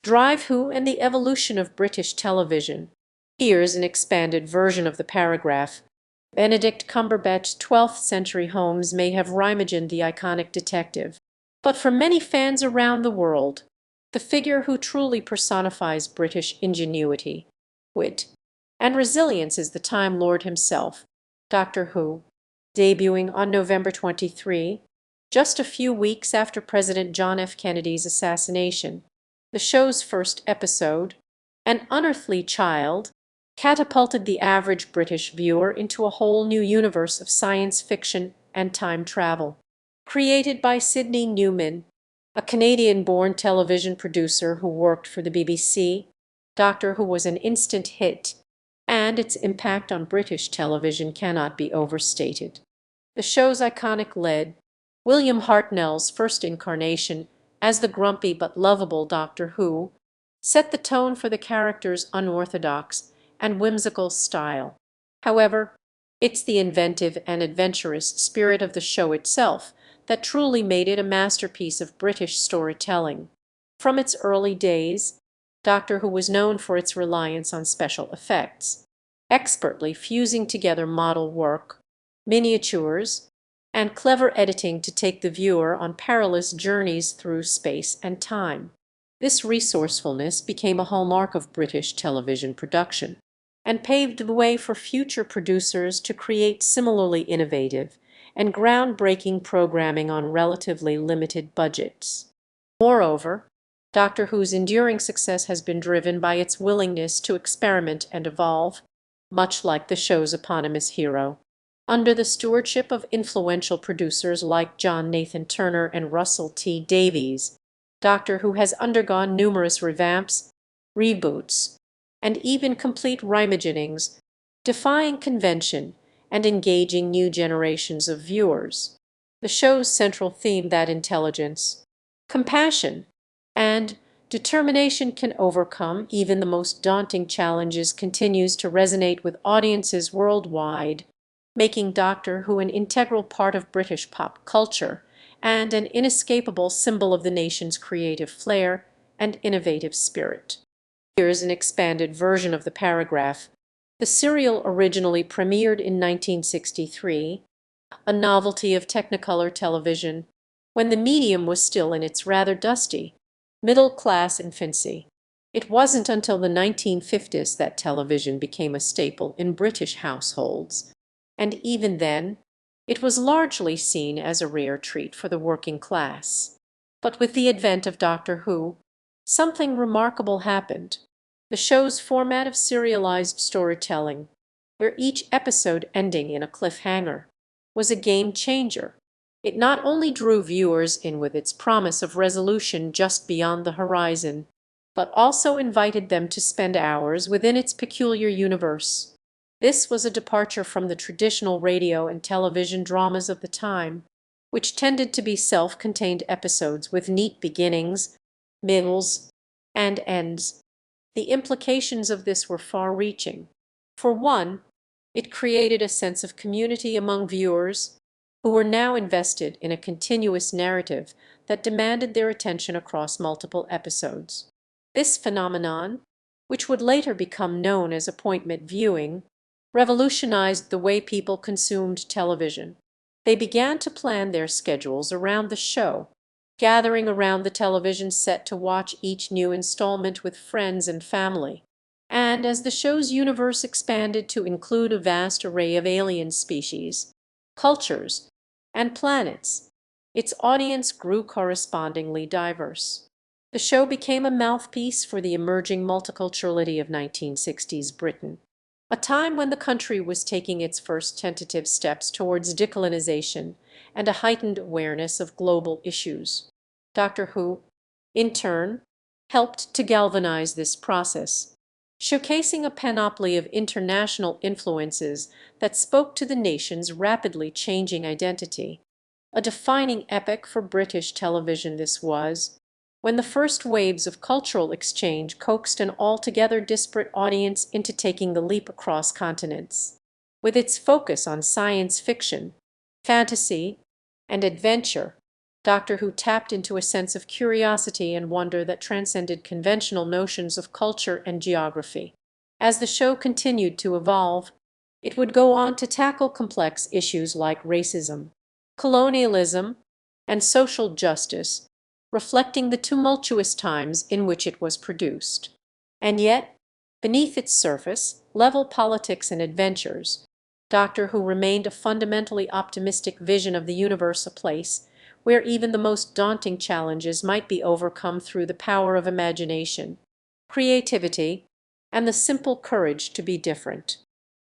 Drive Who and the Evolution of British Television. Here's an expanded version of the paragraph. Benedict Cumberbatch's 12th century Holmes may have reimagined the iconic detective, but for many fans around the world, the figure who truly personifies British ingenuity, wit, and resilience is the Time Lord himself, Doctor Who. Debuting on November 23, just a few weeks after President John F. Kennedy's assassination, the show's first episode, An Unearthly Child, catapulted the average British viewer into a whole new universe of science fiction and time travel. Created by Sydney Newman, a Canadian-born television producer who worked for the BBC, Doctor Who was an instant hit, and its impact on British television cannot be overstated. The show's iconic lead, William Hartnell's first incarnation as the grumpy but lovable Doctor Who, set the tone for the character's unorthodox and whimsical style. However, it's the inventive and adventurous spirit of the show itself that truly made it a masterpiece of British storytelling. From its early days, Doctor Who was known for its reliance on special effects, expertly fusing together model work, miniatures, and clever editing to take the viewer on perilous journeys through space and time. This resourcefulness became a hallmark of British television production, and paved the way for future producers to create similarly innovative and groundbreaking programming on relatively limited budgets. Moreover, Doctor Who's enduring success has been driven by its willingness to experiment and evolve, much like the show's eponymous hero. Under the stewardship of influential producers like John Nathan Turner and Russell T Davies, Doctor Who has undergone numerous revamps, reboots, and even complete reimaginings, defying convention and engaging new generations of viewers. The show's central theme that intelligence, compassion, and determination can overcome even the most daunting challenges continues to resonate with audiences worldwide, making Doctor Who an integral part of British pop culture and an inescapable symbol of the nation's creative flair and innovative spirit. Here's an expanded version of the paragraph. The serial originally premiered in 1963, a novelty of Technicolor television, when the medium was still in its rather dusty, middle-class infancy. It wasn't until the 1950s that television became a staple in British households, and even then, it was largely seen as a rare treat for the working class. But with the advent of Doctor Who, something remarkable happened. The show's format of serialized storytelling, where each episode ending in a cliffhanger, was a game changer. It not only drew viewers in with its promise of resolution just beyond the horizon, but also invited them to spend hours within its peculiar universe. This was a departure from the traditional radio and television dramas of the time, which tended to be self-contained episodes with neat beginnings, middles, and ends. The implications of this were far-reaching. For one, it created a sense of community among viewers who were now invested in a continuous narrative that demanded their attention across multiple episodes. This phenomenon, which would later become known as appointment viewing, revolutionized the way people consumed television. They began to plan their schedules around the show, gathering around the television set to watch each new installment with friends and family. And as the show's universe expanded to include a vast array of alien species, cultures, and planets, its audience grew correspondingly diverse. The show became a mouthpiece for the emerging multiculturality of 1960s Britain, a time when the country was taking its first tentative steps towards decolonization and a heightened awareness of global issues. Doctor Who, in turn, helped to galvanize this process, showcasing a panoply of international influences that spoke to the nation's rapidly changing identity. A defining epoch for British television this was, when the first waves of cultural exchange coaxed an altogether disparate audience into taking the leap across continents. With its focus on science fiction, fantasy, and adventure, Doctor Who tapped into a sense of curiosity and wonder that transcended conventional notions of culture and geography. As the show continued to evolve, it would go on to tackle complex issues like racism, colonialism, and social justice, reflecting the tumultuous times in which it was produced. And yet, beneath its surface, level politics and adventures, Doctor Who remained a fundamentally optimistic vision of the universe, a place where even the most daunting challenges might be overcome through the power of imagination, creativity, and the simple courage to be different.